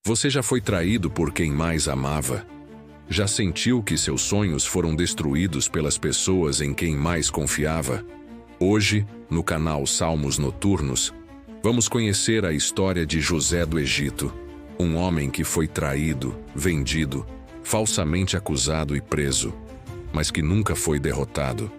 Você já foi traído por quem mais amava? Já sentiu que seus sonhos foram destruídos pelas pessoas em quem mais confiava? Hoje, no canal Salmos Noturnos, vamos conhecer a história de José do Egito, um homem que foi traído, vendido, falsamente acusado e preso, mas que nunca foi derrotado.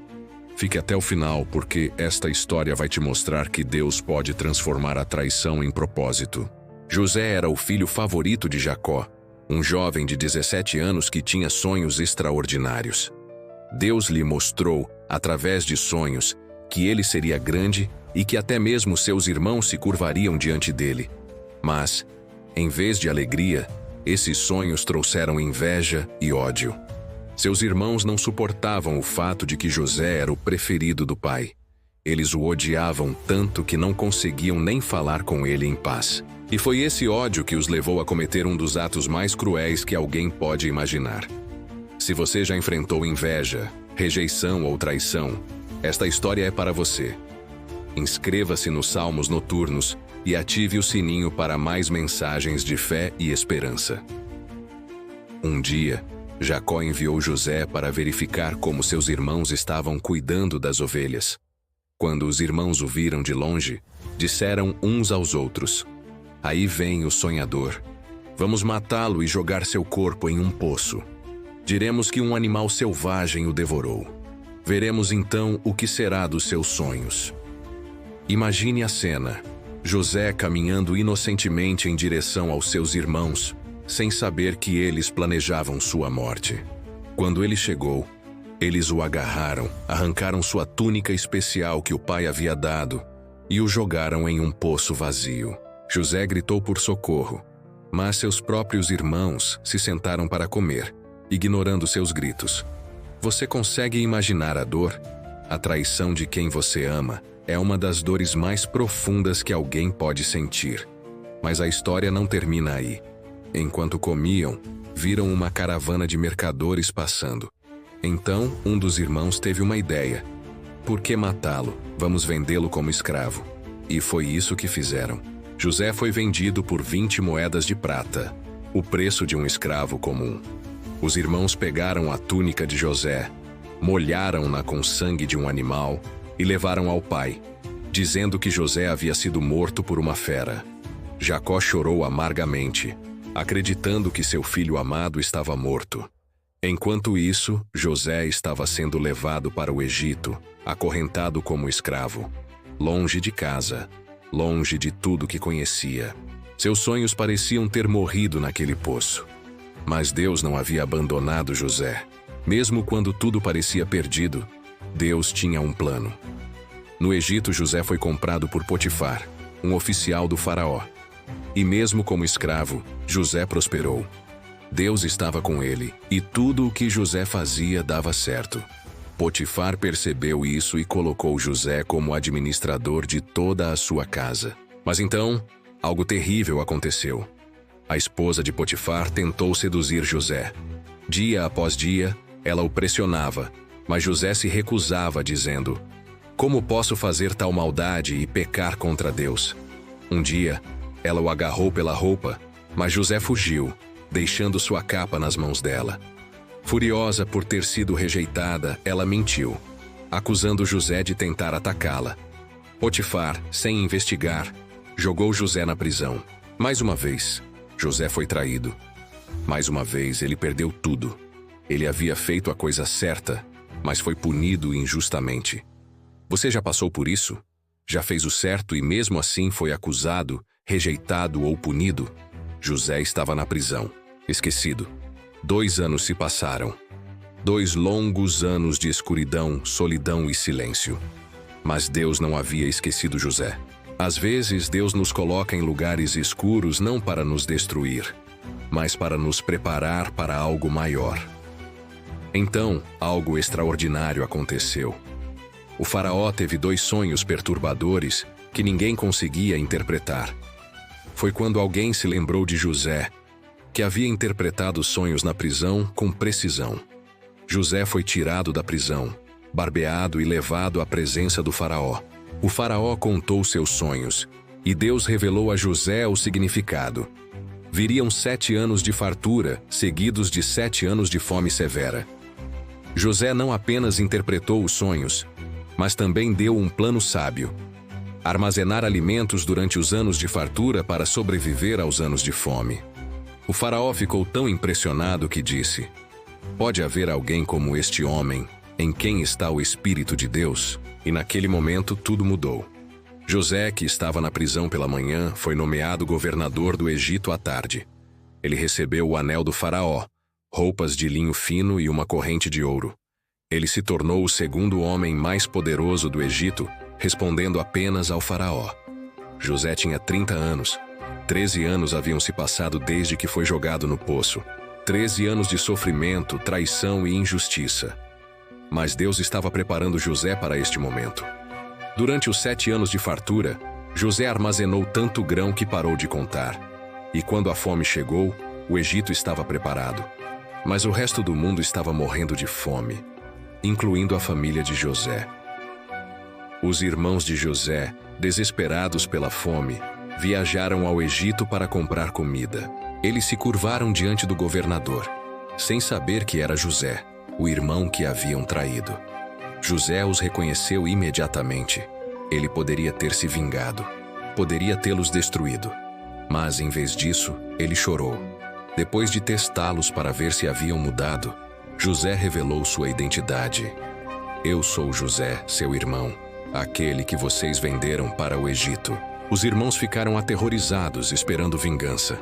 Fique até o final, porque esta história vai te mostrar que Deus pode transformar a traição em propósito. José era o filho favorito de Jacó, um jovem de 17 anos que tinha sonhos extraordinários. Deus lhe mostrou, através de sonhos, que ele seria grande e que até mesmo seus irmãos se curvariam diante dele. Mas, em vez de alegria, esses sonhos trouxeram inveja e ódio. Seus irmãos não suportavam o fato de que José era o preferido do pai. Eles o odiavam tanto que não conseguiam nem falar com ele em paz. E foi esse ódio que os levou a cometer um dos atos mais cruéis que alguém pode imaginar. Se você já enfrentou inveja, rejeição ou traição, esta história é para você. Inscreva-se nos Salmos Noturnos e ative o sininho para mais mensagens de fé e esperança. Um dia, Jacó enviou José para verificar como seus irmãos estavam cuidando das ovelhas. Quando os irmãos o viram de longe, disseram uns aos outros: "Aí vem o sonhador. Vamos matá-lo e jogar seu corpo em um poço. Diremos que um animal selvagem o devorou. Veremos então o que será dos seus sonhos." Imagine a cena: José caminhando inocentemente em direção aos seus irmãos, sem saber que eles planejavam sua morte. Quando ele chegou, eles o agarraram, arrancaram sua túnica especial que o pai havia dado e o jogaram em um poço vazio. José gritou por socorro, mas seus próprios irmãos se sentaram para comer, ignorando seus gritos. Você consegue imaginar a dor? A traição de quem você ama é uma das dores mais profundas que alguém pode sentir. Mas a história não termina aí. Enquanto comiam, viram uma caravana de mercadores passando. Então, um dos irmãos teve uma ideia. Por que matá-lo? Vamos vendê-lo como escravo. E foi isso que fizeram. José foi vendido por 20 moedas de prata, o preço de um escravo comum. Os irmãos pegaram a túnica de José, molharam-na com sangue de um animal e levaram ao pai, dizendo que José havia sido morto por uma fera. Jacó chorou amargamente, acreditando que seu filho amado estava morto. Enquanto isso, José estava sendo levado para o Egito, acorrentado como escravo, longe de casa, longe de tudo que conhecia. Seus sonhos pareciam ter morrido naquele poço. Mas Deus não havia abandonado José. Mesmo quando tudo parecia perdido, Deus tinha um plano. No Egito, José foi comprado por Potifar, um oficial do faraó. E mesmo como escravo, José prosperou. Deus estava com ele, e tudo o que José fazia dava certo. Potifar percebeu isso e colocou José como administrador de toda a sua casa. Mas então, algo terrível aconteceu. A esposa de Potifar tentou seduzir José. Dia após dia, ela o pressionava, mas José se recusava, dizendo: "Como posso fazer tal maldade e pecar contra Deus?" Um dia, ela o agarrou pela roupa, mas José fugiu, deixando sua capa nas mãos dela. Furiosa por ter sido rejeitada, ela mentiu, acusando José de tentar atacá-la. Potifar, sem investigar, jogou José na prisão. Mais uma vez, José foi traído. Mais uma vez, ele perdeu tudo. Ele havia feito a coisa certa, mas foi punido injustamente. Você já passou por isso? Já fez o certo e mesmo assim foi acusado, rejeitado ou punido? José estava na prisão, esquecido. 2 anos se passaram. 2 longos anos de escuridão, solidão e silêncio. Mas Deus não havia esquecido José. Às vezes, Deus nos coloca em lugares escuros não para nos destruir, mas para nos preparar para algo maior. Então, algo extraordinário aconteceu. O faraó teve 2 sonhos perturbadores que ninguém conseguia interpretar. Foi quando alguém se lembrou de José, que havia interpretado os sonhos na prisão com precisão. José foi tirado da prisão, barbeado e levado à presença do faraó. O faraó contou seus sonhos, e Deus revelou a José o significado. Viriam 7 anos de fartura, seguidos de 7 anos de fome severa. José não apenas interpretou os sonhos, mas também deu um plano sábio: armazenar alimentos durante os anos de fartura para sobreviver aos anos de fome. O faraó ficou tão impressionado que disse: "Pode haver alguém como este homem, em quem está o Espírito de Deus?" E naquele momento tudo mudou. José, que estava na prisão pela manhã, foi nomeado governador do Egito à tarde. Ele recebeu o anel do faraó, roupas de linho fino e uma corrente de ouro. Ele se tornou o segundo homem mais poderoso do Egito, respondendo apenas ao faraó. José tinha 30 anos. 13 anos haviam se passado desde que foi jogado no poço. 13 anos de sofrimento, traição e injustiça. Mas Deus estava preparando José para este momento. Durante os 7 anos de fartura, José armazenou tanto grão que parou de contar. E quando a fome chegou, o Egito estava preparado. Mas o resto do mundo estava morrendo de fome, incluindo a família de José. Os irmãos de José, desesperados pela fome, viajaram ao Egito para comprar comida. Eles se curvaram diante do governador, sem saber que era José, o irmão que haviam traído. José os reconheceu imediatamente. Ele poderia ter se vingado, poderia tê-los destruído. Mas, em vez disso, ele chorou. Depois de testá-los para ver se haviam mudado, José revelou sua identidade. "Eu sou José, seu irmão, aquele que vocês venderam para o Egito." Os irmãos ficaram aterrorizados, esperando vingança.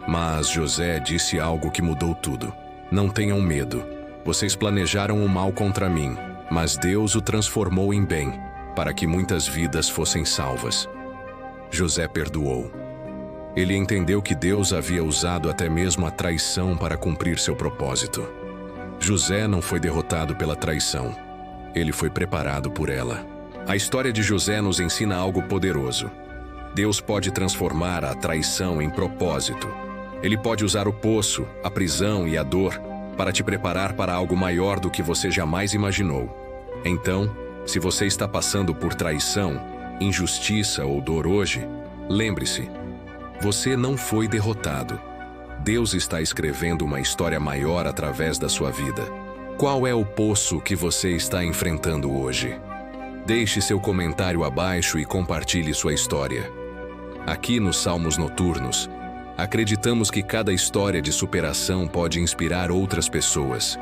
Mas José disse algo que mudou tudo. "Não tenham medo. Vocês planejaram o mal contra mim, mas Deus o transformou em bem, para que muitas vidas fossem salvas." José perdoou. Ele entendeu que Deus havia usado até mesmo a traição para cumprir seu propósito. José não foi derrotado pela traição. Ele foi preparado por ela. A história de José nos ensina algo poderoso. Deus pode transformar a traição em propósito. Ele pode usar o poço, a prisão e a dor para te preparar para algo maior do que você jamais imaginou. Então, se você está passando por traição, injustiça ou dor hoje, lembre-se: você não foi derrotado. Deus está escrevendo uma história maior através da sua vida. Qual é o poço que você está enfrentando hoje? Deixe seu comentário abaixo e compartilhe sua história. Aqui nos Salmos Noturnos, acreditamos que cada história de superação pode inspirar outras pessoas.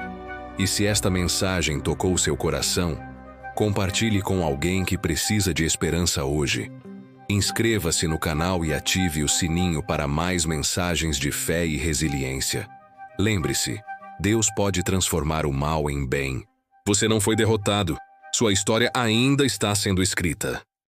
E se esta mensagem tocou seu coração, compartilhe com alguém que precisa de esperança hoje. Inscreva-se no canal e ative o sininho para mais mensagens de fé e resiliência. Lembre-se, Deus pode transformar o mal em bem. Você não foi derrotado. Sua história ainda está sendo escrita.